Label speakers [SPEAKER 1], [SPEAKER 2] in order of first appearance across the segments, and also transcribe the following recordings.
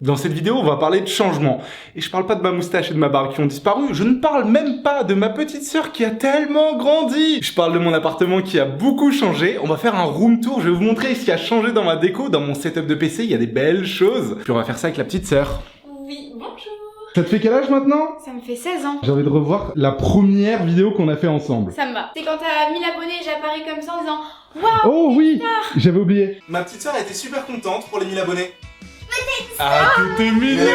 [SPEAKER 1] Dans cette vidéo, on va parler de changement. Et je parle pas de ma moustache et de ma barbe qui ont disparu, je ne parle même pas de ma petite sœur qui a tellement grandi. Je parle de mon appartement qui a beaucoup changé. On va faire un room tour, je vais vous montrer ce qui a changé dans ma déco, dans mon setup de PC, il y a des belles choses. Puis on va faire ça avec la petite sœur.
[SPEAKER 2] Oui, bonjour.
[SPEAKER 1] Ça te fait quel âge maintenant?
[SPEAKER 2] Ça me fait 16 ans.
[SPEAKER 1] J'ai envie de revoir la première vidéo qu'on a fait ensemble.
[SPEAKER 2] Ça me va. C'est quand t'as 1000 abonnés, j'apparais comme ça en disant waouh.
[SPEAKER 1] Oh oui, j'avais oublié. Ma petite sœur était super contente pour les 1000 abonnés. Ah, t'étais mignonne.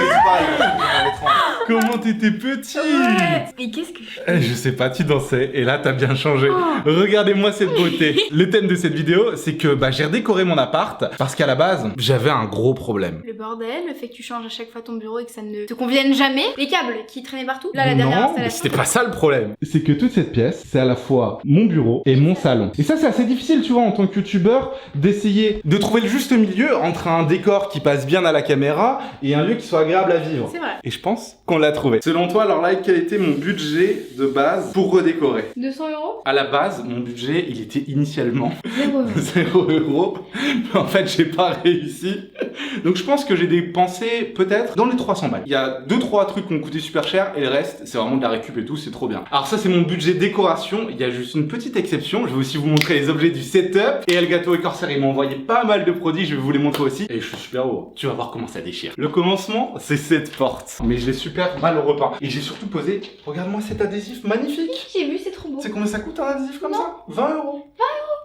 [SPEAKER 1] Comment t'étais petit.
[SPEAKER 2] Ouais. Et qu'est-ce que je fais?
[SPEAKER 1] Je sais pas, tu dansais et là t'as bien changé. Regardez-moi cette beauté. Le thème de cette vidéo, c'est que j'ai redécoré mon appart parce qu'à la base, j'avais un gros problème.
[SPEAKER 2] Le bordel, le fait que tu changes à chaque fois ton bureau et que ça ne te convienne jamais, les câbles qui traînaient partout. Là, la dernière
[SPEAKER 1] Non,
[SPEAKER 2] installation.
[SPEAKER 1] c'était pas ça le problème. C'est que toute cette pièce, c'est à la fois mon bureau et mon salon. Et ça, c'est assez difficile, tu vois, en tant que youtubeur, d'essayer de trouver le juste milieu entre un décor qui passe bien à la caméra et un lieu qui soit agréable à vivre.
[SPEAKER 2] C'est vrai.
[SPEAKER 1] Et je pense qu'on l'a trouvé. Selon toi, alors là, quel était mon budget de base pour redécorer?
[SPEAKER 2] 200 €?
[SPEAKER 1] À la base, mon budget, il était initialement
[SPEAKER 2] 0 €.
[SPEAKER 1] 0 €. Mais en fait, j'ai pas réussi. Donc je pense que j'ai dépensé peut-être dans les 300 balles. Il y a 2-3 trucs qui ont coûté super cher et le reste, c'est vraiment de la récup et tout, c'est trop bien. Alors ça, c'est mon budget décoration. Il y a juste une petite exception. Je vais aussi vous montrer les objets du setup. Et Elgato et Corsair, ils m'ont envoyé pas mal de produits. Je vais vous les montrer aussi. Et je suis super heureux. Tu vas voir comment ça déchire. Le commencement, c'est cette porte. Mais je l'ai super mal repeint. Et j'ai surtout posé, regarde-moi cet adhésif magnifique.
[SPEAKER 2] J'ai vu, c'est trop beau.
[SPEAKER 1] C'est combien ça coûte un adhésif comme
[SPEAKER 2] Non.
[SPEAKER 1] ça? 20 €.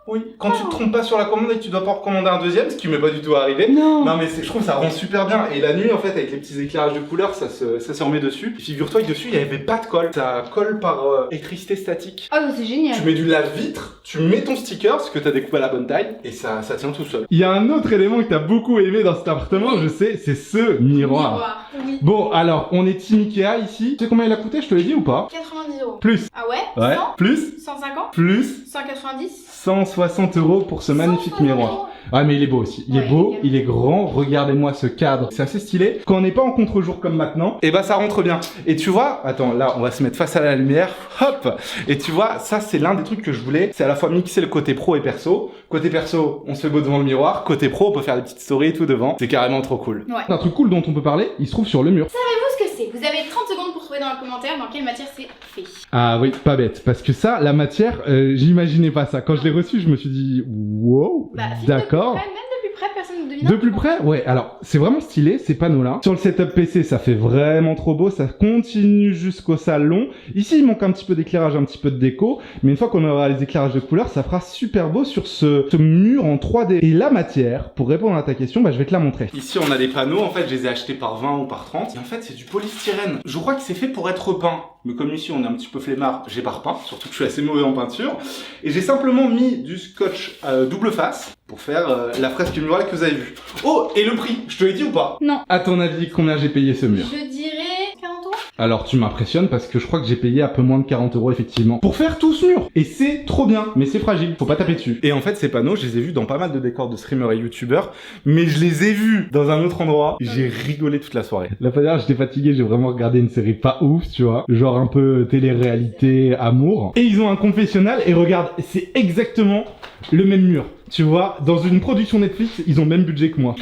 [SPEAKER 1] Oui. Quand tu te trompes pas sur la commande et que tu dois pas en recommander un deuxième, ce qui m'est pas du tout arrivé.
[SPEAKER 2] Non.
[SPEAKER 1] Non mais je trouve que ça rend super bien. Et la nuit en fait avec les petits éclairages de couleurs ça se remet dessus. Et figure-toi que dessus il y avait pas de colle. Ça colle par électricité statique.
[SPEAKER 2] Oh, c'est génial.
[SPEAKER 1] Tu mets du lave-vitre, tu mets ton sticker, ce que t'as découpé à la bonne taille, et ça tient tout seul. Il y a un autre élément que t'as beaucoup aimé dans cet appartement, je sais, c'est ce miroir.
[SPEAKER 2] Oui.
[SPEAKER 1] Bon alors, on est Team Ikea ici. Tu sais combien il a coûté, je te l'ai dit ou pas?
[SPEAKER 2] 90 €.
[SPEAKER 1] Plus.
[SPEAKER 2] Ah ouais?
[SPEAKER 1] Ouais.
[SPEAKER 2] 100?
[SPEAKER 1] Plus.
[SPEAKER 2] 150?
[SPEAKER 1] Plus.
[SPEAKER 2] 190?
[SPEAKER 1] 160 € pour ce magnifique
[SPEAKER 2] 160
[SPEAKER 1] miroir. Ah mais il est beau aussi, il est
[SPEAKER 2] Ouais,
[SPEAKER 1] beau,
[SPEAKER 2] nickel.
[SPEAKER 1] il est grand, regardez-moi ce cadre, c'est assez stylé. Quand on n'est pas en contre-jour comme maintenant, et bah ça rentre bien. Et tu vois, attends là on va se mettre face à la lumière, hop. Et tu vois, ça c'est l'un des trucs que je voulais, c'est à la fois mixer le côté pro et perso. Côté perso, on se fait beau devant le miroir, côté pro, on peut faire des petites stories et tout devant, c'est carrément trop cool.
[SPEAKER 2] Ouais.
[SPEAKER 1] Un truc cool dont on peut parler, il se trouve sur le mur.
[SPEAKER 2] Savez-vous ce que c'est? Vous avez 30 secondes pour trouver dans le commentaire dans quelle matière c'est fait.
[SPEAKER 1] Ah oui, pas bête, parce que ça, la matière, j'imaginais pas ça. Quand je l'ai reçu, je me suis dit, wow,
[SPEAKER 2] Bah, si,
[SPEAKER 1] d'accord.
[SPEAKER 2] Même de plus près, personne ne devine.
[SPEAKER 1] De plus près, ouais, alors c'est vraiment stylé ces panneaux-là. Sur le setup PC, ça fait vraiment trop beau, ça continue jusqu'au salon. Ici, il manque un petit peu d'éclairage, un petit peu de déco, mais une fois qu'on aura les éclairages de couleur, ça fera super beau sur ce mur en 3D. Et la matière, pour répondre à ta question, je vais te la montrer. Ici, on a des panneaux, en fait, je les ai achetés par 20 ou par 30. Et en fait, c'est du polystyrène. Je crois que c'est fait pour être peint. Mais comme ici, on est un petit peu flemmard, j'ai pas repeint, surtout que je suis assez mauvais en peinture. Et j'ai simplement mis du scotch double face pour faire la fresque murale que vous avez vue. Oh, et le prix, je te l'ai dit ou pas?
[SPEAKER 2] Non.
[SPEAKER 1] À ton avis, combien j'ai payé ce mur?
[SPEAKER 2] Je dirais 40 €.
[SPEAKER 1] Alors tu m'impressionnes parce que je crois que j'ai payé un peu moins de 40 € effectivement pour faire tout ce mur. Et c'est trop bien, mais c'est fragile, faut pas taper dessus. Et en fait ces panneaux, je les ai vus dans pas mal de décors de streamers et youtubeurs, mais je les ai vus dans un autre endroit. J'ai rigolé toute la soirée. La fois dernière j'étais fatigué, j'ai vraiment regardé une série pas ouf, tu vois, genre un peu télé-réalité, amour. Et ils ont un confessionnal et regarde, c'est exactement le même mur. Tu vois, dans une production Netflix, ils ont le même budget que moi.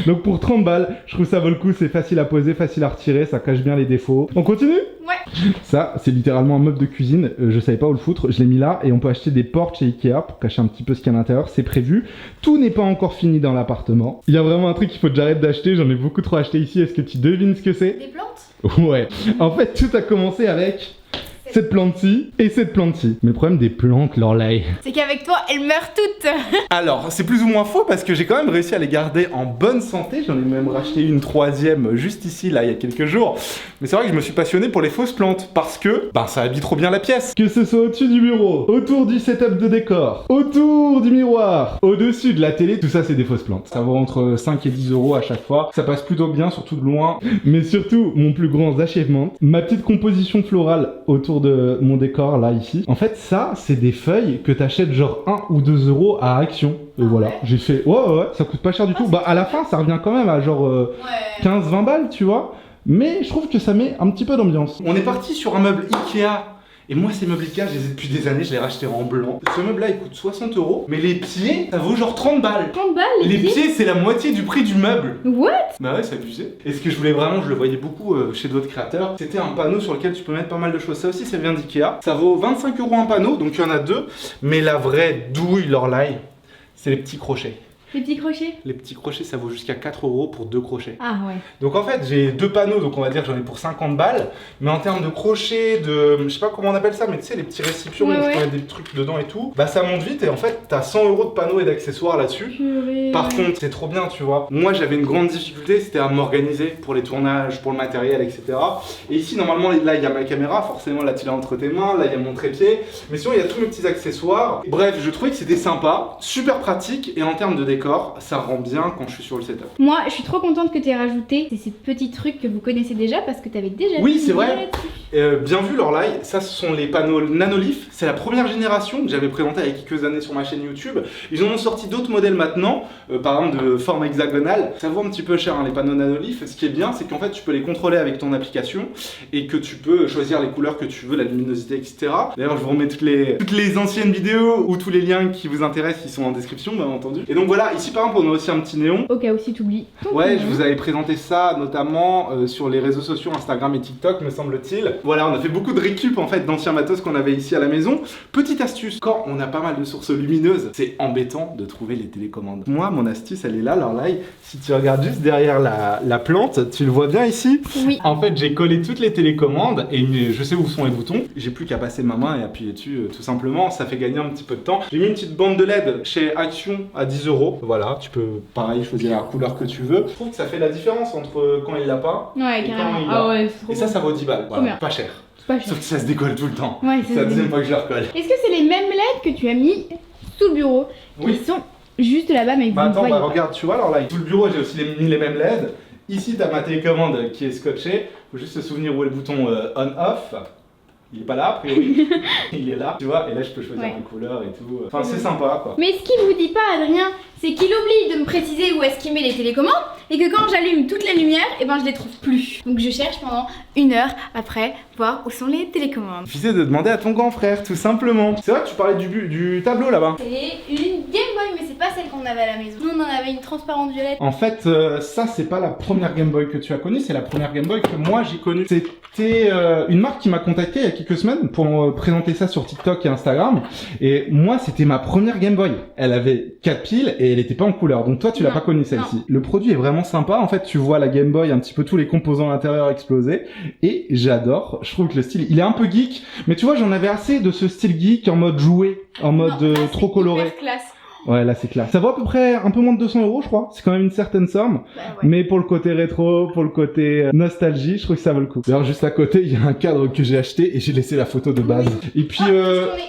[SPEAKER 1] Donc pour 30 balles, je trouve ça vaut le coup, c'est facile à poser, facile à retirer, ça cache bien les défauts. On continue?
[SPEAKER 2] Ouais.
[SPEAKER 1] Ça, c'est littéralement un meuble de cuisine, je savais pas où le foutre, je l'ai mis là et on peut acheter des portes chez Ikea pour cacher un petit peu ce qu'il y a à l'intérieur, c'est prévu. Tout n'est pas encore fini dans l'appartement. Il y a vraiment un truc qu'il faut que j'arrête d'acheter, j'en ai beaucoup trop acheté ici, est-ce que tu devines ce que c'est?
[SPEAKER 2] Des plantes?
[SPEAKER 1] Ouais. En fait, tout a commencé avec cette plante-ci et cette plante-ci. Mais le problème des plantes, Lorelai,
[SPEAKER 2] C'est qu'avec toi, elles meurent toutes.
[SPEAKER 1] alors, c'est plus ou moins faux parce que j'ai quand même réussi à les garder en bonne santé. J'en ai même racheté une troisième juste ici, là, il y a quelques jours. Mais c'est vrai que je me suis passionné pour les fausses plantes parce que, ça habille trop bien la pièce. Que ce soit au-dessus du bureau, autour du setup de décor, autour du miroir, au-dessus de la télé, tout ça, c'est des fausses plantes. Ça vaut entre 5 et 10 € à chaque fois. Ça passe plutôt bien, surtout de loin. Mais surtout, mon plus grand achievement, ma petite composition florale autour de mon décor, là, ici. En fait, ça, c'est des feuilles que t'achètes genre 1 ou 2 € à Action. Et voilà,
[SPEAKER 2] ouais.
[SPEAKER 1] j'ai fait, ouais, ça coûte pas cher du tout. À la fin, ça revient quand même à genre
[SPEAKER 2] Ouais.
[SPEAKER 1] 15-20 balles, tu vois. Mais je trouve que ça met un petit peu d'ambiance. On est parti sur un meuble Ikea. Et moi, ces meubles Ikea, je les ai depuis des années, je les ai rachetés en blanc. Ce meuble-là, il coûte 60 €, mais les pieds, ça vaut genre 30 balles.
[SPEAKER 2] 30 balles
[SPEAKER 1] Les pieds, c'est la moitié du prix du meuble.
[SPEAKER 2] What?
[SPEAKER 1] Bah ouais, c'est abusé. Et ce que je voulais vraiment, je le voyais beaucoup chez d'autres créateurs, c'était un panneau sur lequel tu peux mettre pas mal de choses. Ça aussi, ça vient d'Ikea. Ça vaut 25 € un panneau, donc il y en a deux. Mais la vraie douille, Lorelai, c'est les petits crochets.
[SPEAKER 2] Les petits crochets?
[SPEAKER 1] Les petits crochets, ça vaut jusqu'à 4 € pour 2 crochets.
[SPEAKER 2] Ah ouais.
[SPEAKER 1] Donc en fait, j'ai 2 panneaux, donc on va dire que j'en ai pour 50 balles. Mais en termes de crochets, je sais pas comment on appelle ça, mais tu sais, les petits récipients où tu peux mettre des trucs dedans et tout, bah ça monte vite et en fait, t'as 100 € de panneaux et d'accessoires là-dessus. Par contre, c'est trop bien, tu vois. Moi, j'avais une grande difficulté, c'était à m'organiser pour les tournages, pour le matériel, etc. Et ici, normalement, là, il y a ma caméra, forcément, là, tu l'as entre tes mains, là, il y a mon trépied. Mais sinon, il y a tous mes petits accessoires. Bref, je trouvais que c'était sympa, super pratique et en termes de décor, ça rend bien quand je suis sur le setup.
[SPEAKER 2] Moi, je suis trop contente que tu aies rajouté ces petits trucs que vous connaissez déjà parce que tu avais déjà
[SPEAKER 1] Oui, c'est vrai. Bien vu, Lorelai. Ça, ce sont les panneaux Nanolith. C'est la première génération que j'avais présentée il y a quelques années sur ma chaîne YouTube. Ils en ont sorti d'autres modèles maintenant, par exemple de forme hexagonale. Ça vaut un petit peu cher, hein, les panneaux Nanolith. Ce qui est bien, c'est qu'en fait, tu peux les contrôler avec ton application et que tu peux choisir les couleurs que tu veux, la luminosité, etc. D'ailleurs, je vous remets toutes les anciennes vidéos ou tous les liens qui vous intéressent qui sont en description, bien entendu. Et donc voilà, ici par exemple, on a aussi un petit néon.
[SPEAKER 2] Au cas où si t'oublies.
[SPEAKER 1] Ouais, je vous avais présenté ça notamment sur les réseaux sociaux Instagram et TikTok, me semble-t-il. Voilà, on a fait beaucoup de récup en fait d'anciens matos qu'on avait ici à la maison. Petite astuce, quand on a pas mal de sources lumineuses, c'est embêtant de trouver les télécommandes. Moi, mon astuce, elle est là, Lorelai. Si tu regardes juste derrière la plante, tu le vois bien ici.
[SPEAKER 2] Oui.
[SPEAKER 1] En fait, j'ai collé toutes les télécommandes et je sais où sont les boutons. J'ai plus qu'à passer ma main et appuyer dessus tout simplement. Ça fait gagner un petit peu de temps. J'ai mis une petite bande de LED chez Action à 10 €. Voilà, tu peux pareil choisir la couleur que tu veux. Je trouve que ça fait la différence entre quand il l'a pas
[SPEAKER 2] ouais,
[SPEAKER 1] et
[SPEAKER 2] carrément.
[SPEAKER 1] quand il l'a.
[SPEAKER 2] Ah ouais, c'est trop
[SPEAKER 1] et ça vaut 10 balles. Voilà, pas cher.
[SPEAKER 2] Pas cher.
[SPEAKER 1] Sauf que ça se décolle tout le temps.
[SPEAKER 2] Ouais,
[SPEAKER 1] c'est la deuxième fois que je le recolle.
[SPEAKER 2] Est-ce que c'est les mêmes LED que tu as mis sous le bureau
[SPEAKER 1] Oui.
[SPEAKER 2] qui sont juste là-bas mais
[SPEAKER 1] Bah attends,
[SPEAKER 2] voyez
[SPEAKER 1] regarde, tu vois, alors là, sous le bureau, j'ai aussi mis les mêmes LED. Ici, t'as ma télécommande qui est scotchée. Faut juste se souvenir où est le bouton on-off. Il est pas là, a priori. Il est là, tu vois, et là je peux choisir les couleurs et tout. Enfin, c'est sympa quoi.
[SPEAKER 2] Mais ce qu'il vous dit pas, Adrien, c'est qu'il oublie de me préciser où est-ce qu'il met les télécommandes et que quand j'allume toutes les lumières, et ben je les trouve plus. Donc je cherche pendant 1 heure après voir où sont les télécommandes.
[SPEAKER 1] Il suffisait de demander à ton grand frère, tout simplement. C'est vrai que tu parlais du tableau là-bas.
[SPEAKER 2] C'est une Game Boy, mais c'est pas celle qu'on avait à la maison. Nous on en avait une transparente violette.
[SPEAKER 1] En fait, ça c'est pas la première Game Boy que tu as connue, c'est la première Game Boy que moi j'ai connue. C'était une marque qui m'a contacté il y a quelques semaines pour présenter ça sur TikTok et Instagram. Et moi c'était ma première Game Boy. Elle avait 4 piles et elle était pas en couleur. Donc toi tu l'as pas connue celle-ci. Le produit est vraiment sympa. En fait tu vois la Game Boy, un petit peu tous les composants à l'intérieur exploser. Et j'adore. Je trouve que le style, il est un peu geek. Mais tu vois, j'en avais assez de ce style geek en mode jouet, en mode trop coloré.
[SPEAKER 2] Classe.
[SPEAKER 1] Ouais, là c'est classe. Ça vaut à peu près un peu moins de 200 €, je crois. C'est quand même une certaine somme.
[SPEAKER 2] Bah, ouais.
[SPEAKER 1] Mais pour le côté rétro, pour le côté nostalgie, je trouve que ça vaut le coup. D'ailleurs, juste à côté, il y a un cadre que j'ai acheté et j'ai laissé la photo de base. Et puis,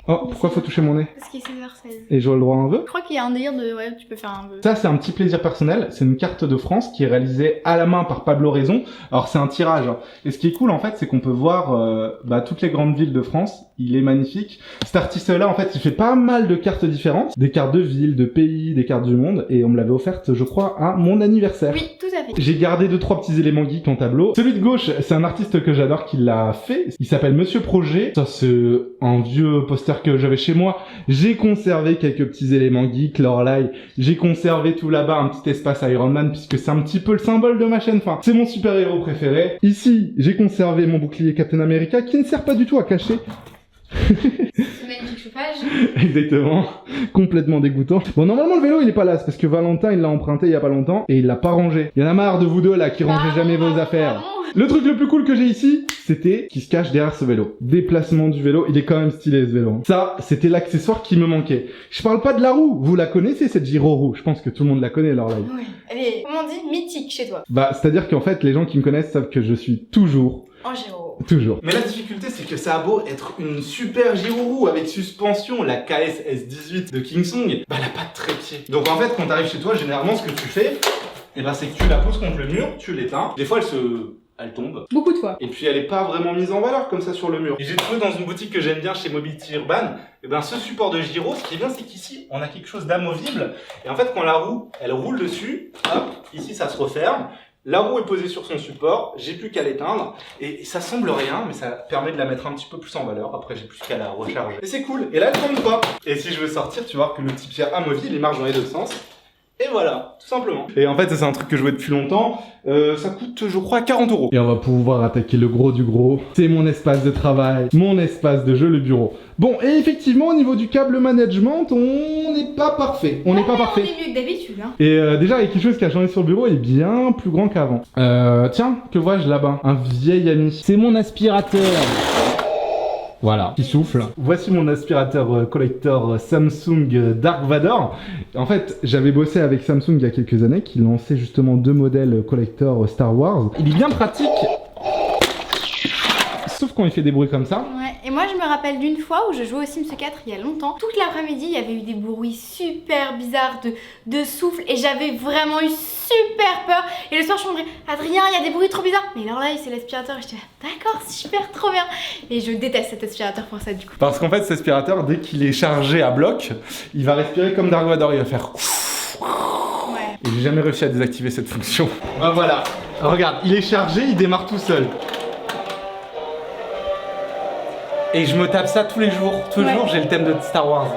[SPEAKER 1] oh, pourquoi faut toucher mon nez?
[SPEAKER 2] Parce qu'il est 16h16.
[SPEAKER 1] Et j'aurai le droit à un vœu?
[SPEAKER 2] Je crois qu'il y a un délire de... Ouais, tu peux faire un vœu.
[SPEAKER 1] Ça, c'est un petit plaisir personnel. C'est une carte de France qui est réalisée à la main par Pablo Raison. Alors, c'est un tirage. Hein. Et ce qui est cool, en fait, c'est qu'on peut voir toutes les grandes villes de France. Il est magnifique. Cet artiste-là, en fait, il fait pas mal de cartes différentes. Des cartes de villes, de pays, des cartes du monde. Et on me l'avait offerte, je crois, à mon anniversaire.
[SPEAKER 2] Oui, tout à fait.
[SPEAKER 1] J'ai gardé 2-3 petits éléments geeks en tableau. Celui de gauche, c'est un artiste que j'adore qui l'a fait. Il s'appelle Monsieur Projet. Ça, c'est un vieux poster que j'avais chez moi. J'ai conservé quelques petits éléments geeks, Lorelai. J'ai conservé tout là-bas un petit espace Iron Man puisque c'est un petit peu le symbole de ma chaîne. Enfin, c'est mon super-héros préféré. Ici, j'ai conservé mon bouclier Captain America qui ne sert pas du tout à cacher.
[SPEAKER 2] C'est magnifique chauffage.
[SPEAKER 1] Exactement, complètement dégoûtant. Bon, normalement le vélo il est pas là, c'est parce que Valentin il l'a emprunté il y a pas longtemps et il l'a pas rangé. Il y en a marre de vous deux là qui rangez jamais vos affaires. Le truc le plus cool que j'ai ici, c'était qui se cache derrière ce vélo. Déplacement du vélo, il est quand même stylé ce vélo. Ça, c'était l'accessoire qui me manquait. Je parle pas de la roue, vous la connaissez cette gyro roue. Je pense que tout le monde la connaît Lorelai.
[SPEAKER 2] Oui, elle est, comment on dit, mythique chez toi.
[SPEAKER 1] Bah, c'est-à-dire qu'en fait les gens qui me connaissent savent que je suis toujours
[SPEAKER 2] en gyro.
[SPEAKER 1] Toujours. Mais la difficulté, c'est que ça a beau être une super gyro-roue avec suspension, la KS S18 de Kingsong, bah elle a pas de trépied. Donc en fait, quand t'arrives chez toi, généralement, ce que tu fais, c'est que tu la poses contre le mur, tu l'éteins. Des fois, elle tombe.
[SPEAKER 2] Beaucoup de fois.
[SPEAKER 1] Et puis elle est pas vraiment mise en valeur comme ça sur le mur. Et j'ai trouvé dans une boutique que j'aime bien chez Mobility Urban, ce support de gyro, ce qui est bien, c'est qu'ici, on a quelque chose d'amovible. Et en fait, quand la roue, elle roule dessus, hop, ici, ça se referme. La roue est posée sur son support, j'ai plus qu'à l'éteindre, et ça semble rien, mais ça permet de la mettre un petit peu plus en valeur. Après, j'ai plus qu'à la recharger. Et c'est cool, et là, elle tombe pas. Et si je veux sortir, tu vois que le petit Pierre amovible, il marche dans les deux sens. Et voilà, tout simplement. Et en fait, c'est un truc que je veux depuis longtemps. Ça coûte, je crois, 40 €. Et on va pouvoir attaquer le gros du gros. C'est mon espace de travail, mon espace de jeu, le bureau. Bon, et effectivement, au niveau du câble management, on n'est pas parfait. On n'est pas parfait.
[SPEAKER 2] On est mieux que d'habitude, hein.
[SPEAKER 1] Et déjà, il y a quelque chose qui a changé sur le bureau, il est bien plus grand qu'avant. Tiens, que vois-je là-bas? Un vieil ami. C'est mon aspirateur. Voilà, qui souffle. Voici mon aspirateur collector Samsung Dark Vador. En fait, j'avais bossé avec Samsung il y a quelques années, qui lançait justement 2 modèles collector Star Wars. Il est bien pratique, sauf quand il fait des bruits comme ça.
[SPEAKER 2] Ouais, et moi je me rappelle d'une fois où je jouais au Sims 4 il y a longtemps. Toute l'après-midi, il y avait eu des bruits super bizarres de souffle et j'avais vraiment eu super peur. Et le soir, je me disais, Adrien, il y a des bruits trop bizarres. Mais alors là, c'est l'aspirateur. Et j'étais d'accord, super, trop bien. Et je déteste cet aspirateur pour ça, du coup.
[SPEAKER 1] Parce qu'en fait, cet aspirateur, dès qu'il est chargé à bloc, il va respirer comme Dark Vador. Il va faire.
[SPEAKER 2] Ouais.
[SPEAKER 1] Et j'ai jamais réussi à désactiver cette fonction. Ah, voilà. Regarde, il est chargé, il démarre tout seul. Et je me tape ça tous les jours. Tous les jours, j'ai le thème de Star Wars.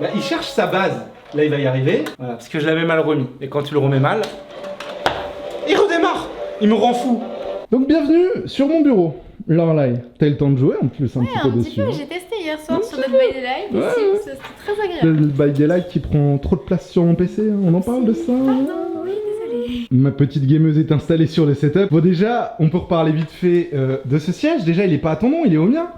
[SPEAKER 1] Bah, il cherche sa base. Là, il va y arriver. Voilà, parce que je l'avais mal remis. Et quand tu le remets mal, il redémarre. Il me rend fou. Donc, bienvenue sur mon bureau. Lorelai, t'as eu le temps de jouer en plus un petit peu dessus.
[SPEAKER 2] Ouais, un petit peu. J'ai testé hier soir sur Dead by Daylight.
[SPEAKER 1] Ouais.
[SPEAKER 2] C'était très agréable.
[SPEAKER 1] Dead by Daylight qui prend trop de place sur mon PC. Hein. On en parle de ça.
[SPEAKER 2] Pardon, oui, désolé.
[SPEAKER 1] Ma petite gameuse est installée sur le setup. Bon, déjà, on peut reparler vite fait de ce siège. Déjà, il est pas à ton nom, il est au mien.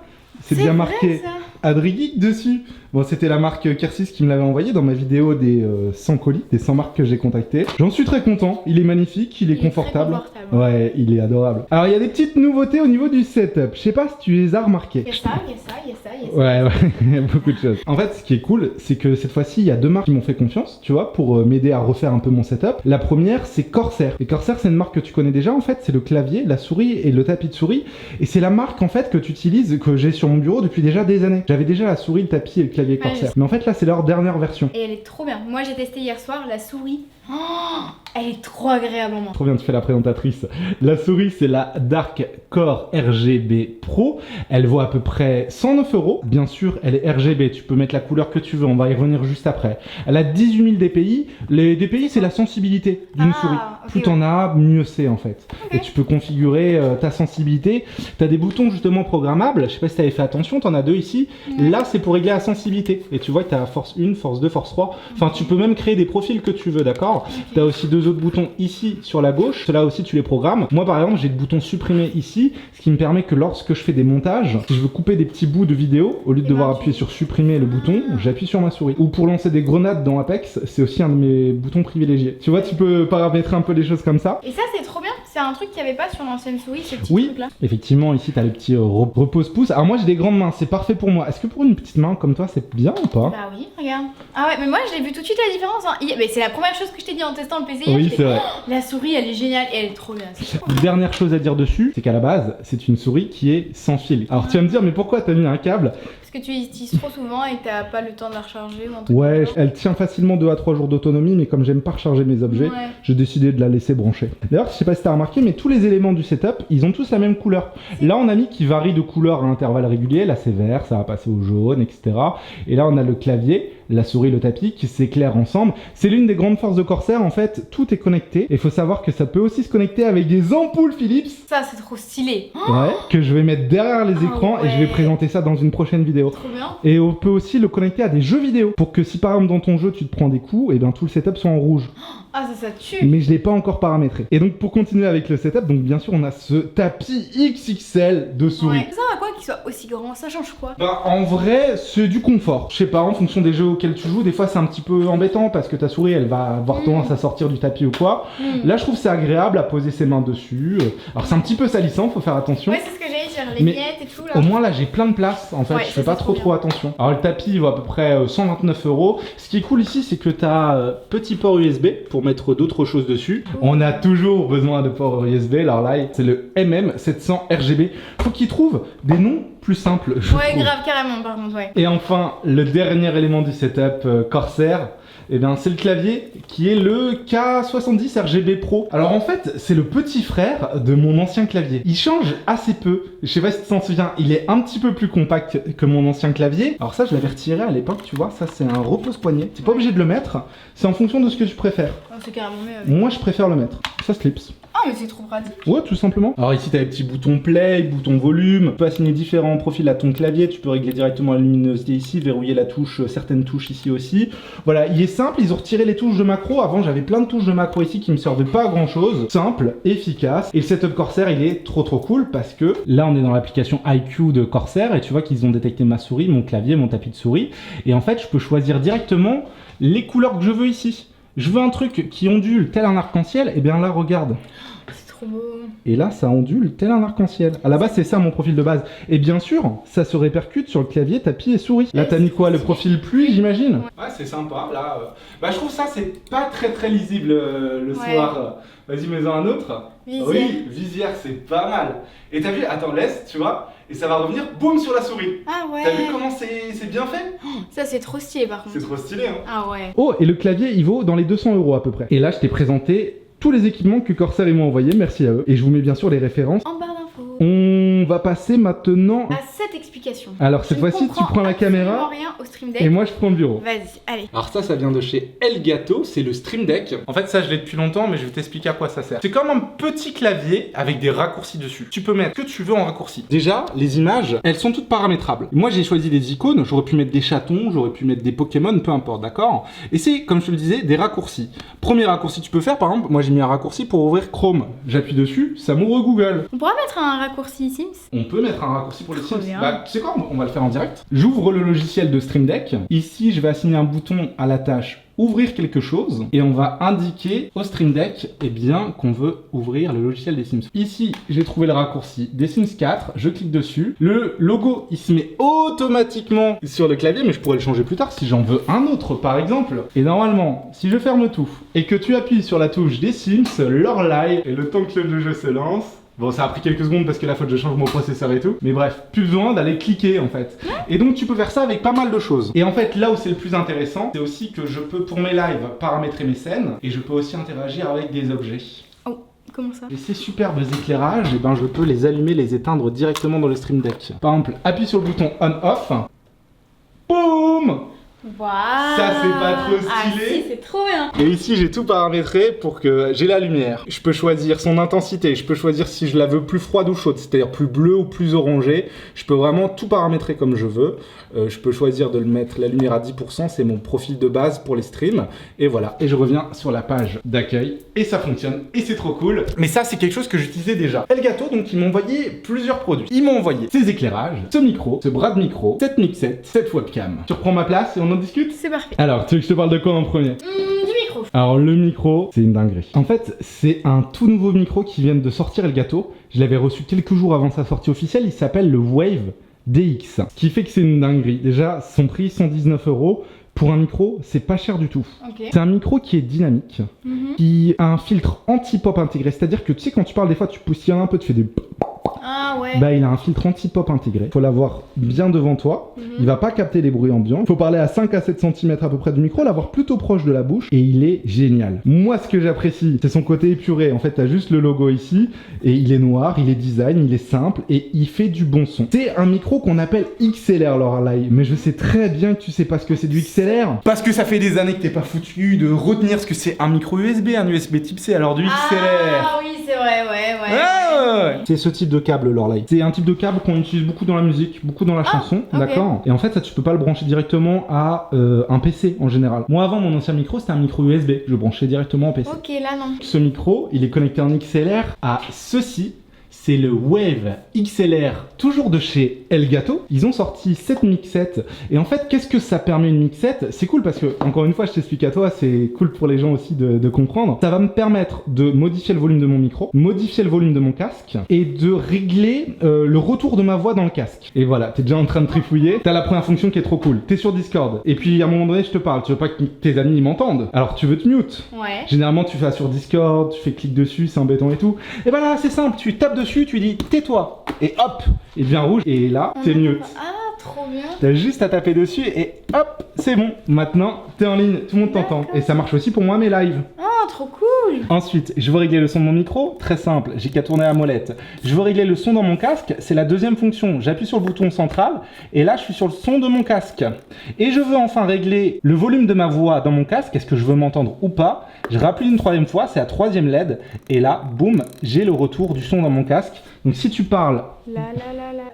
[SPEAKER 1] C'est bien
[SPEAKER 2] vrai,
[SPEAKER 1] marqué
[SPEAKER 2] ça.
[SPEAKER 1] Adrigeek dessus. Bon, c'était la marque Kersys qui me l'avait envoyé dans ma vidéo des 100 colis, des 100 marques que j'ai contactées. J'en suis très content. Il est magnifique, il est confortable.
[SPEAKER 2] Très confortable.
[SPEAKER 1] Ouais, il est adorable. Alors, il y a des petites nouveautés au niveau du setup. Je sais pas si tu les as remarquées.
[SPEAKER 2] Il y a ça, il y a ça, il y a ça, il y a ça.
[SPEAKER 1] Ouais, il y a beaucoup de choses. En fait, ce qui est cool, c'est que cette fois-ci, il y a 2 marques qui m'ont fait confiance, tu vois, pour m'aider à refaire un peu mon setup. La première, c'est Corsair. Et Corsair, c'est une marque que tu connais déjà, en fait. C'est le clavier, la souris et le tapis de souris. Et c'est la marque, en fait, que tu utilises, que j'ai sur mon bureau depuis déjà des années. J'avais déjà la souris, le tapis et le clavier Corsair. Mais en fait, là, c'est leur dernière version.
[SPEAKER 2] Et elle est trop bien. Moi, j'ai testé hier soir la souris. Oh, elle est trop agréable en main.
[SPEAKER 1] Trop bien, tu fais la présentatrice. La souris, c'est la Dark Core RGB Pro. Elle vaut à peu près 109 €. Bien sûr, elle est RGB. Tu peux mettre la couleur que tu veux. On va y revenir juste après. Elle a 18 000 DPI. Les DPI, c'est la sensibilité d'une souris.
[SPEAKER 2] Okay,
[SPEAKER 1] Plus t'en as, mieux c'est en fait.
[SPEAKER 2] Okay.
[SPEAKER 1] Et tu peux configurer ta sensibilité. T'as des boutons justement programmables. Je sais pas si t'avais fait attention. T'en as 2 ici. Là, c'est pour régler la sensibilité. Et tu vois que t'as force 1, force 2, force 3. Enfin, tu peux même créer des profils que tu veux, d'accord? T'as aussi 2 autres boutons ici sur la gauche. Ceux-là aussi, tu les programmes. Moi, par exemple, j'ai le bouton supprimer ici, ce qui me permet que lorsque je fais des montages, si je veux couper des petits bouts de vidéo, au lieu de devoir appuyer sur supprimer le bouton, j'appuie sur ma souris. Ou pour lancer des grenades dans Apex, c'est aussi un de mes boutons privilégiés. Tu vois, tu peux paramétrer un peu les choses comme ça.
[SPEAKER 2] Et ça, c'est trop bien. C'est un truc qu'il n'y avait pas sur l'ancienne souris, ce petit
[SPEAKER 1] Oui,
[SPEAKER 2] truc-là.
[SPEAKER 1] effectivement, ici, t'as le petit repose-pouce. Alors moi, j'ai des grandes mains, c'est parfait pour moi. Est-ce que pour une petite main comme toi, c'est bien ou pas?
[SPEAKER 2] Bah oui, regarde. Ah ouais, mais moi, je l'ai vu tout de suite la différence. Hein. Mais c'est la première chose que je t'ai dit en testant le PC.
[SPEAKER 1] Oui, c'est vrai.
[SPEAKER 2] Oh, la souris, elle est géniale et elle est trop bien.
[SPEAKER 1] Dernière chose à dire dessus, c'est qu'à la base, c'est une souris qui est sans fil. Alors tu vas me dire, mais pourquoi t'as mis un câble?
[SPEAKER 2] Parce que tu l'utilises trop souvent et t'as pas le temps de la recharger ou un truc.
[SPEAKER 1] Ouais, elle tient facilement 2 à 3 jours d'autonomie, mais comme j'aime pas recharger mes objets, j'ai décidé de la laisser brancher. D'ailleurs, je sais pas si t'as remarqué, mais tous les éléments du setup, ils ont tous la même couleur. Là, on a mis qui varie de couleur à intervalles réguliers. Là, c'est vert, ça va passer au jaune, etc. Et là, on a le clavier, la souris, le tapis qui s'éclairent ensemble. C'est l'une des grandes forces de Corsair, en fait, tout est connecté. Et il faut savoir que ça peut aussi se connecter avec des ampoules Philips.
[SPEAKER 2] Ça, c'est trop stylé.
[SPEAKER 1] Ouais, que je vais mettre derrière les écrans et je vais présenter ça dans une prochaine vidéo.
[SPEAKER 2] Trop bien.
[SPEAKER 1] Et on peut aussi le connecter à des jeux vidéo pour que si par exemple dans ton jeu tu te prends des coups, et bien tout le setup soit en rouge.
[SPEAKER 2] Ah, ça tue.
[SPEAKER 1] Mais je l'ai pas encore paramétré. Et donc pour continuer avec le setup, donc bien sûr on a ce tapis XXL de souris.
[SPEAKER 2] Ouais. Ça va quoi qu'il soit aussi grand? Ça change quoi?
[SPEAKER 1] Bah en vrai c'est du confort. Je sais pas, en fonction des jeux auxquels tu joues, des fois c'est un petit peu embêtant parce que ta souris elle va avoir tendance à sortir du tapis ou quoi. Là je trouve c'est agréable à poser ses mains dessus. Alors c'est un petit peu salissant, faut faire attention.
[SPEAKER 2] Ouais, c'est ce que j'allais dire, les miettes et tout là.
[SPEAKER 1] Au moins là j'ai plein de place en fait,
[SPEAKER 2] Ouais,
[SPEAKER 1] je fais pas trop attention. Alors le tapis il vaut à peu près 129 €. Ce qui est cool ici c'est que tu as petit port USB pour mettre d'autres choses dessus. On a toujours besoin de port USB, alors là c'est le MM700 RGB. Faut qu'ils trouvent des noms plus simples, je trouve.
[SPEAKER 2] Grave, carrément par contre, ouais.
[SPEAKER 1] Et enfin le dernier élément du setup Corsair, Eh bien, c'est le clavier qui est le K70 RGB Pro. Alors en fait, c'est le petit frère de mon ancien clavier. Il change assez peu. Je sais pas si tu t'en souviens, il est un petit peu plus compact que mon ancien clavier. Alors ça, je l'avais retiré à l'époque, tu vois. Ça, c'est un repose-poignet. T'es pas obligé de le mettre. C'est en fonction de ce que tu préfères.
[SPEAKER 2] Oh, c'est carrément mieux avec.
[SPEAKER 1] Moi, je préfère le mettre. Ça se clipse.
[SPEAKER 2] Ah, mais c'est trop pratique.
[SPEAKER 1] Ouais, tout simplement. Alors ici, tu as les petits boutons play, bouton volume. Tu peux assigner différents profils à ton clavier. Tu peux régler directement la luminosité ici, verrouiller la touche, certaines touches ici aussi. Voilà, il est simple. Ils ont retiré les touches de macro. Avant, j'avais plein de touches de macro ici qui me servaient pas à grand chose. Simple, efficace. Et le setup Corsair, il est trop cool parce que là, on est dans l'application iQ de Corsair et tu vois qu'ils ont détecté ma souris, mon clavier, mon tapis de souris. Et en fait, je peux choisir directement les couleurs que je veux ici. Je veux un truc qui ondule tel un arc-en-ciel, et bien là, regarde.
[SPEAKER 2] C'est trop beau.
[SPEAKER 1] Et là, ça ondule tel un arc-en-ciel. À la base, c'est ça mon profil de base. Et bien sûr, ça se répercute sur le clavier, tapis et souris. Là, t'as mis quoi? Le profil pluie, j'imagine? Ouais, c'est sympa. Là, bah, je trouve ça, c'est pas très lisible le soir. Vas-y, mets-en un autre.
[SPEAKER 2] Visière.
[SPEAKER 1] Oui, visière, c'est pas mal. Et t'as vu? Attends, laisse, tu vois. Et ça va revenir, boum, sur la souris.
[SPEAKER 2] Ah ouais.
[SPEAKER 1] T'as vu comment c'est bien fait?
[SPEAKER 2] Ça, c'est trop stylé par contre.
[SPEAKER 1] C'est trop stylé, hein.
[SPEAKER 2] Ah ouais.
[SPEAKER 1] Oh, et le clavier, il vaut dans les 200 € à peu près. Et là, je t'ai présenté tous les équipements que Corsair ils m'ont envoyés, merci à eux. Et je vous mets bien sûr les références.
[SPEAKER 2] En barre d'infos.
[SPEAKER 1] On va passer maintenant
[SPEAKER 2] À cette explication.
[SPEAKER 1] Alors cette fois-ci, tu prends la caméra
[SPEAKER 2] rien au Stream Deck.
[SPEAKER 1] et moi je prends le bureau.
[SPEAKER 2] Vas-y, allez.
[SPEAKER 1] Alors ça vient de chez Elgato, c'est le Stream Deck. En fait ça je l'ai depuis longtemps mais je vais t'expliquer à quoi ça sert. C'est comme un petit clavier avec des raccourcis dessus. Tu peux mettre ce que tu veux en raccourci. Déjà, les images, elles sont toutes paramétrables. Moi j'ai choisi des icônes, j'aurais pu mettre des chatons, j'aurais pu mettre des Pokémon, peu importe, d'accord? Et c'est, comme je te le disais, des raccourcis. Premier raccourci tu peux faire, par exemple, moi j'ai mis un raccourci pour ouvrir Chrome. J'appuie dessus, ça m'ouvre Google.
[SPEAKER 2] On pourra mettre un raccourci Sims?
[SPEAKER 1] On peut mettre un raccourci pour les
[SPEAKER 2] Trop
[SPEAKER 1] Sims.
[SPEAKER 2] bien.
[SPEAKER 1] Bah, tu sais quoi, on va le faire en direct. J'ouvre le logiciel de Stream Deck. Ici, je vais assigner un bouton à la tâche ouvrir quelque chose et on va indiquer au Stream Deck qu'on veut ouvrir le logiciel des Sims. Ici, j'ai trouvé le raccourci des Sims 4, je clique dessus. Le logo, il se met automatiquement sur le clavier, mais je pourrais le changer plus tard si j'en veux un autre par exemple. Et normalement, si je ferme tout et que tu appuies sur la touche des Sims, leur live, et le temps que le jeu se lance, bon, ça a pris quelques secondes parce que là, faut que je change mon processeur et tout. Mais bref, plus besoin d'aller cliquer en fait. Et donc, tu peux faire ça avec pas mal de choses. Et en fait, là où c'est le plus intéressant, c'est aussi que je peux, pour mes lives, paramétrer mes scènes. Et je peux aussi interagir avec des objets.
[SPEAKER 2] Oh, comment ça?
[SPEAKER 1] Et ces superbes éclairages, je peux les allumer, les éteindre directement dans le Stream Deck. Par exemple, appuie sur le bouton On-Off. Boum!
[SPEAKER 2] Waouh.
[SPEAKER 1] Ça, c'est pas trop stylé.
[SPEAKER 2] Ah si, c'est trop bien.
[SPEAKER 1] Et ici, j'ai tout paramétré pour que j'ai la lumière. Je peux choisir son intensité, je peux choisir si je la veux plus froide ou chaude, c'est-à-dire plus bleue ou plus orangée. Je peux vraiment tout paramétrer comme je veux. Je peux choisir de le mettre la lumière à 10%, c'est mon profil de base pour les streams. Et voilà, et je reviens sur la page d'accueil. Et ça fonctionne, et c'est trop cool. Mais ça, c'est quelque chose que j'utilisais déjà. Elgato, donc, ils m'ont envoyé plusieurs produits. Ils m'ont envoyé ces éclairages, ce micro, ce bras de micro, cette mixette, cette webcam. Tu reprends ma place et on en discute?
[SPEAKER 2] C'est parfait.
[SPEAKER 1] Alors, tu veux que je te parle de quoi en premier?
[SPEAKER 2] Du micro.
[SPEAKER 1] Alors le micro, c'est une dinguerie. En fait, c'est un tout nouveau micro qui vient de sortir Elgato. Je l'avais reçu quelques jours avant sa sortie officielle. Il s'appelle le Wave DX. Ce qui fait que c'est une dinguerie. Déjà, son prix, 119 €. Pour un micro, c'est pas cher du tout.
[SPEAKER 2] Ok.
[SPEAKER 1] C'est un micro qui est dynamique, qui a un filtre anti-pop intégré. C'est-à-dire que tu sais, quand tu parles, des fois, tu poussilles un peu, tu fais des...
[SPEAKER 2] Ah ouais.
[SPEAKER 1] Bah, il a un filtre anti-pop intégré. Faut l'avoir bien devant toi. Il va pas capter les bruits ambiants. Faut parler à 5 à 7 cm à peu près du micro, l'avoir plutôt proche de la bouche. Et il est génial. Moi, ce que j'apprécie, c'est son côté épuré. En fait, t'as juste le logo ici. Et il est noir, il est design, il est simple. Et il fait du bon son. C'est un micro qu'on appelle XLR, Lorelai. Mais je sais très bien que tu sais pas ce que c'est du XLR. Parce que ça fait des années que t'es pas foutu de retenir ce que c'est un micro USB, un USB type C. Alors du XLR.
[SPEAKER 2] Ah oui, c'est vrai, ouais.
[SPEAKER 1] C'est ce type de câble, Lorelai. C'est un type de câble qu'on utilise beaucoup dans la musique, beaucoup dans la chanson,
[SPEAKER 2] ok.
[SPEAKER 1] d'accord? Et en fait, ça, tu peux pas le brancher directement à un PC en général. Moi, avant, mon ancien micro, c'était un micro USB. Je le branchais directement en PC.
[SPEAKER 2] Ok, là non.
[SPEAKER 1] Ce micro, il est connecté en XLR à ceci. C'est le Wave XLR, toujours de chez Elgato. Ils ont sorti cette mixette. Et en fait, qu'est-ce que ça permet une mixette? C'est cool parce que, encore une fois, je t'explique à toi, c'est cool pour les gens aussi de comprendre. Ça va me permettre de modifier le volume de mon micro, modifier le volume de mon casque et de régler le retour de ma voix dans le casque. Et voilà, t'es déjà en train de trifouiller. T'as la première fonction qui est trop cool. T'es sur Discord. Et puis, à un moment donné, je te parle. Tu veux pas que tes amis m'entendent. Alors, tu veux te mute.
[SPEAKER 2] Ouais.
[SPEAKER 1] Généralement, tu fais ça sur Discord, tu fais clic dessus, c'est embêtant et tout. Et voilà, c'est simple. Tu tapes dessus, tu dis tais-toi. Et hop, il devient rouge. Et là, c'est mute.
[SPEAKER 2] Ah, trop bien.
[SPEAKER 1] T'as juste à taper dessus et hop, C'est bon, maintenant t'es en ligne, tout le monde t'entend. Et ça marche aussi pour moi mes lives.
[SPEAKER 2] Oh, trop cool.
[SPEAKER 1] Ensuite, je veux régler le son de mon micro, très simple, j'ai qu'à tourner la molette. Je veux régler le son dans mon casque, c'est la deuxième fonction. J'appuie sur le bouton central et là je suis sur le son de mon casque. Et je veux enfin régler le volume de ma voix dans mon casque, est-ce que je veux m'entendre ou pas. Je rappuie une troisième fois, c'est la troisième LED et là, boum, j'ai le retour du son dans mon casque. Donc si tu parles...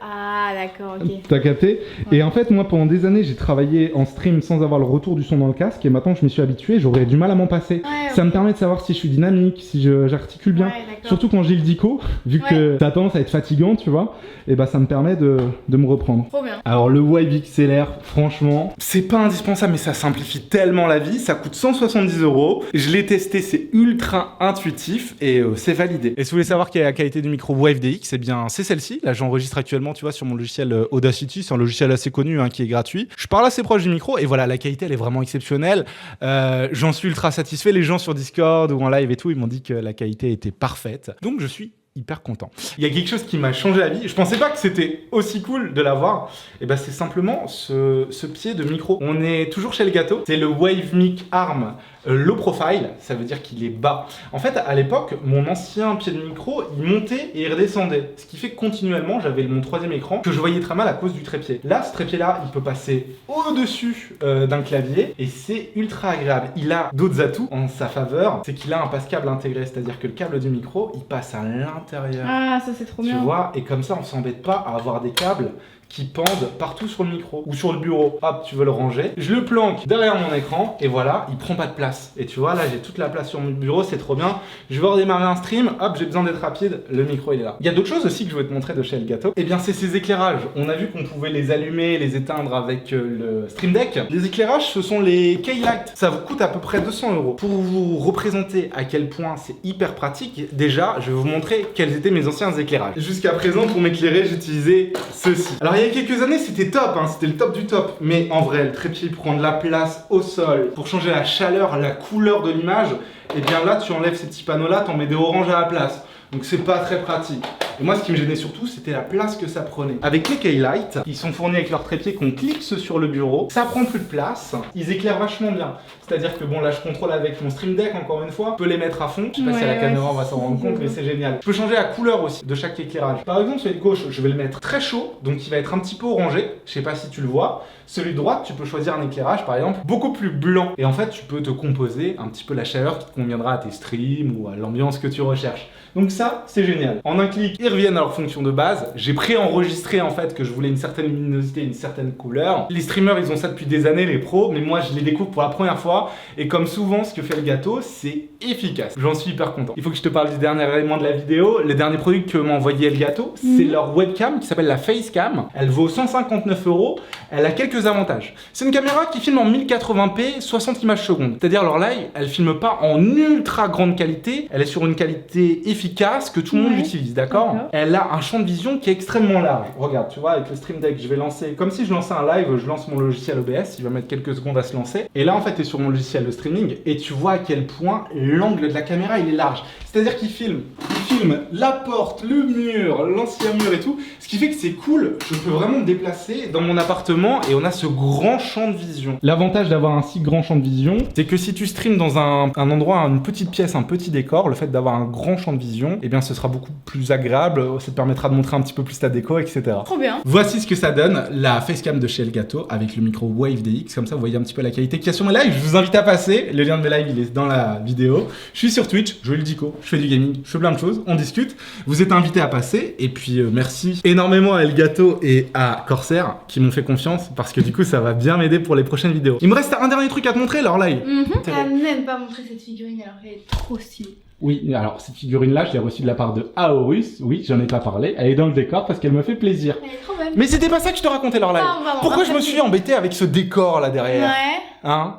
[SPEAKER 2] Ah d'accord, ok.
[SPEAKER 1] T'as capté?
[SPEAKER 2] Ouais.
[SPEAKER 1] Et en fait, moi pendant des années, j'ai travaillé en stream sans avoir le retour du son dans le casque et maintenant je m'y suis habitué, j'aurais du mal à m'en passer.
[SPEAKER 2] Ouais,
[SPEAKER 1] Ça me permet de savoir si je suis dynamique, si j'articule bien.
[SPEAKER 2] Ouais, d'accord.
[SPEAKER 1] Surtout quand j'ai le dico, vu que t'as tendance à être fatigant, tu vois, et bah ça me permet de me reprendre.
[SPEAKER 2] Trop bien.
[SPEAKER 1] Alors le Wave XLR, franchement, c'est pas indispensable mais ça simplifie tellement la vie, ça coûte 170 €. Je l'ai testé, c'est ultra intuitif et c'est validé. Et si vous voulez savoir quelle est la qualité du micro Wave DX, eh bien c'est celle-ci. Là j'enregistre actuellement, tu vois, sur mon logiciel Audacity, c'est un logiciel assez connu qui est gratuit. Je parle assez proche du micro et voilà, la qualité elle est vraiment exceptionnelle. J'en suis ultra satisfait. Les gens sur Discord ou en live et tout, ils m'ont dit que la qualité était parfaite. Donc je suis hyper content. Il y a quelque chose qui m'a changé la vie. Je pensais pas que c'était aussi cool de l'avoir. Et ben c'est simplement ce pied de micro. On est toujours chez Elgato. C'est le Wave Mic Arm low profile. Ça veut dire qu'il est bas. En fait, à l'époque, mon ancien pied de micro, il montait et il redescendait. Ce qui fait que continuellement, j'avais mon troisième écran que je voyais très mal à cause du trépied. Là, ce trépied-là, il peut passer au-dessus d'un clavier et c'est ultra agréable. Il a d'autres atouts en sa faveur. C'est qu'il a un passe-câble intégré. C'est-à-dire que le câble du micro, il passe à l'intérieur.
[SPEAKER 2] Ah, ça c'est trop bien.
[SPEAKER 1] Tu vois, et comme ça, on s'embête pas à avoir des câbles qui pendent partout sur le micro ou sur le bureau. Hop, tu veux le ranger. Je le planque derrière mon écran et voilà, il prend pas de place. Et tu vois, là, j'ai toute la place sur mon bureau, c'est trop bien. Je veux redémarrer un stream, hop, j'ai besoin d'être rapide, le micro, il est là. Il y a d'autres choses aussi que je veux te montrer de chez Elgato. Eh bien, c'est ces éclairages. On a vu qu'on pouvait les allumer, les éteindre avec le Stream Deck. Les éclairages, ce sont les K-Light. Ça vous coûte à peu près 200 €. Pour vous représenter à quel point c'est hyper pratique, déjà, je vais vous montrer quels étaient mes anciens éclairages. Jusqu'à présent, pour m'éclairer, j'utilisais ceci. Alors, il y a quelques années, c'était top, c'était le top du top. Mais en vrai, le trépied prend de la place au sol. Pour changer la chaleur, la couleur de l'image, et bien là, tu enlèves ces petits panneaux-là, t'en mets des oranges à la place. Donc c'est pas très pratique. Et moi, ce qui me gênait surtout, c'était la place que ça prenait. Avec les K-Light, ils sont fournis avec leur trépied qu'on clipse sur le bureau. Ça prend plus de place. Ils éclairent vachement bien. C'est-à-dire que bon, là, je contrôle avec mon Stream Deck, encore une fois. Je peux les mettre à fond. Je sais pas si à la caméra, on va s'en rendre compte, mais c'est génial. Je peux changer la couleur aussi de chaque éclairage. Par exemple, celui de gauche, je vais le mettre très chaud. Donc il va être un petit peu orangé. Je sais pas si tu le vois. Celui de droite, tu peux choisir un éclairage, par exemple, beaucoup plus blanc. Et en fait, tu peux te composer un petit peu la chaleur qui te conviendra à tes streams ou à l'ambiance que tu recherches. Donc ça, c'est génial. En un clic, ils reviennent à leur fonction de base. J'ai préenregistré en fait que je voulais une certaine luminosité, une certaine couleur. Les streamers, ils ont ça depuis des années, les pros, mais moi, je les découvre pour la première fois. Et comme souvent, ce que fait Elgato, c'est efficace. J'en suis hyper content. Il faut que je te parle du dernier élément de la vidéo. Le dernier produit que m'a envoyé Elgato, c'est leur webcam qui s'appelle la Facecam. Elle vaut 159 €. Elle a quelques avantages. C'est une caméra qui filme en 1080p, 60 images secondes. C'est-à-dire leur live, elle filme pas en ultra grande qualité. Elle est sur une qualité efficace que tout le monde utilise, d'accord? Elle a un champ de vision qui est extrêmement large. Regarde, tu vois, avec le Stream Deck, je vais lancer, comme si je lançais un live, je lance mon logiciel OBS, il va mettre quelques secondes à se lancer. Et là, en fait, tu es sur mon logiciel de streaming et tu vois à quel point l'angle de la caméra, il est large. C'est-à-dire qu'il filme la porte, le mur, l'ancien mur et tout. Ce qui fait que c'est cool, je peux vraiment me déplacer dans mon appartement et on a ce grand champ de vision. L'avantage d'avoir un si grand champ de vision, c'est que si tu streames dans un endroit, une petite pièce, un petit décor, le fait d'avoir un grand champ de vision, eh bien ce sera beaucoup plus agréable, ça te permettra de montrer un petit peu plus ta déco, etc. Trop bien. Voici ce que ça donne, la facecam de chez Elgato avec le micro Wave DX, comme ça vous voyez un petit peu la qualité qu'il y a sur mes lives. Je vous invite à passer, le lien de mes lives il est dans la vidéo. Je suis sur Twitch, je joue le dico, je fais du gaming, je fais plein de choses, on discute. Vous êtes invités à passer et puis merci énormément à Elgato et à Corsair qui m'ont fait confiance parce que du coup ça va bien m'aider pour les prochaines vidéos. Il me reste un dernier truc à te montrer, alors là.
[SPEAKER 2] T'as même pas montré cette figurine alors qu'elle est trop stylée.
[SPEAKER 1] Oui, alors cette figurine-là, je l'ai reçue de la part de Aorus. Oui, j'en ai pas parlé. Elle est dans le décor parce qu'elle me fait plaisir.
[SPEAKER 2] Elle est trop belle.
[SPEAKER 1] Mais c'était pas ça que je te racontais, leur live. Pourquoi je me suis embêté avec ce décor là derrière?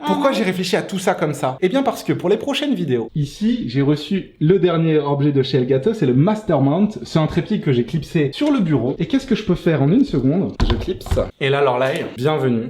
[SPEAKER 1] Pourquoi j'ai réfléchi à tout ça comme ça? Eh bien parce que pour les prochaines vidéos, ici j'ai reçu le dernier objet de chez Elgato, c'est le Master Mount. C'est un trépied que j'ai clipsé sur le bureau. Et qu'est-ce que je peux faire en une seconde? Je clipse. Et là, leur live, bienvenue.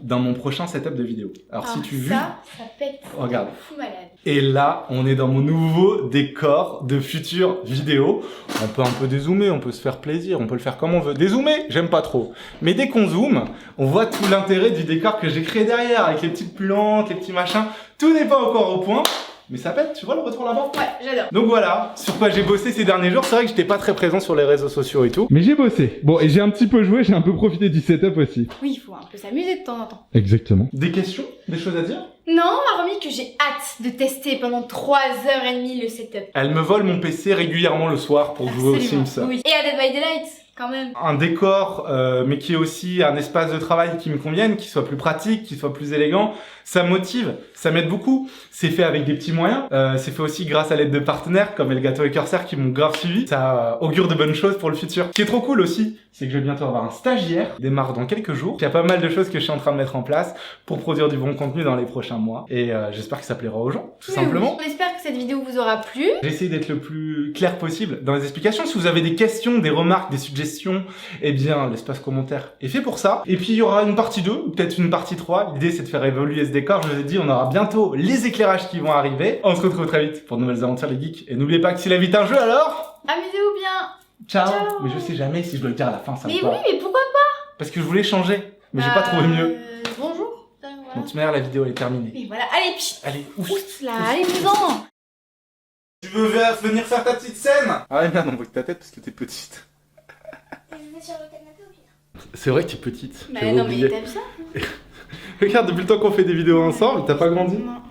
[SPEAKER 3] dans mon prochain setup de vidéo. Alors si tu veux,
[SPEAKER 2] ça pète.
[SPEAKER 3] regarde.
[SPEAKER 2] Fou malade.
[SPEAKER 3] Et là, on est dans mon nouveau décor de futures vidéos. On peut un peu dézoomer, on peut se faire plaisir, on peut le faire comme on veut. Dézoomer, j'aime pas trop. Mais dès qu'on zoome, on voit tout l'intérêt du décor que j'ai créé derrière, avec les petites plantes, les petits machins. Tout n'est pas encore au point. Mais ça pète, tu vois le retour là-bas?
[SPEAKER 2] Ouais, j'adore.
[SPEAKER 3] Donc voilà, sur quoi j'ai bossé ces derniers jours. C'est vrai que j'étais pas très présent sur les réseaux sociaux et tout.
[SPEAKER 1] Mais j'ai bossé. Bon, et j'ai un petit peu joué, j'ai un peu profité du setup aussi.
[SPEAKER 2] Oui, il faut un peu s'amuser de temps en temps.
[SPEAKER 1] Exactement.
[SPEAKER 3] Des questions? Des choses à dire?
[SPEAKER 2] Non, hormis que j'ai hâte de tester pendant 3h30 le setup.
[SPEAKER 3] Elle me vole mon PC régulièrement le soir pour jouer aux
[SPEAKER 2] Absolument,
[SPEAKER 3] Sims.
[SPEAKER 2] oui. Et à Dead by Daylight, quand même.
[SPEAKER 3] Un décor, mais qui est aussi un espace de travail qui me convienne, qui soit plus pratique, qui soit plus élégant. Ça motive, ça m'aide beaucoup. C'est fait avec des petits moyens. C'est fait aussi grâce à l'aide de partenaires comme Elgato et Cursor qui m'ont grave suivi. Ça augure de bonnes choses pour le futur. Ce qui est trop cool aussi, c'est que je vais bientôt avoir un stagiaire. Il démarre dans quelques jours. Il y a pas mal de choses que je suis en train de mettre en place pour produire du bon contenu dans les prochains mois. Et j'espère que ça plaira aux gens, tout simplement.
[SPEAKER 2] Oui. On espère que cette vidéo vous aura plu.
[SPEAKER 3] J'ai essayé d'être le plus clair possible dans les explications. Si vous avez des questions, des remarques, des suggestions, eh bien, l'espace commentaire est fait pour ça. Et puis, il y aura une partie 2, ou peut-être une partie 3. L'idée, c'est de faire évoluer ce décor. Je vous ai dit, on aura bientôt les éclairages qui vont arriver. On se retrouve très vite pour de nouvelles aventures, les geeks. Et n'oubliez pas que si la vie est un jeu, alors...
[SPEAKER 2] Amusez-vous bien.
[SPEAKER 3] Ciao.
[SPEAKER 2] Ciao.
[SPEAKER 3] Mais je sais jamais si je dois le dire à la fin, ça
[SPEAKER 2] Mais
[SPEAKER 3] me
[SPEAKER 2] oui,
[SPEAKER 3] parle.
[SPEAKER 2] mais pourquoi pas?
[SPEAKER 3] Parce que je voulais changer, mais j'ai pas trouvé mieux.
[SPEAKER 2] Bonjour. Voilà.
[SPEAKER 3] Bon, de toute manière, la vidéo est terminée.
[SPEAKER 2] Et voilà, allez, pchit.
[SPEAKER 3] Allez, ouf.
[SPEAKER 2] Oups là, allez-vous-en.
[SPEAKER 3] Tu veux venir faire ta petite scène? Ah ouais, merde, on voit que ta tête parce que t'es petite. C'est vrai que t'es petite.
[SPEAKER 2] Bah
[SPEAKER 3] j'avais
[SPEAKER 2] non,
[SPEAKER 3] oublié.
[SPEAKER 2] mais t'as vu ça?
[SPEAKER 3] Regarde, depuis le temps qu'on fait des vidéos ensemble, t'as pas grandi?
[SPEAKER 2] Non.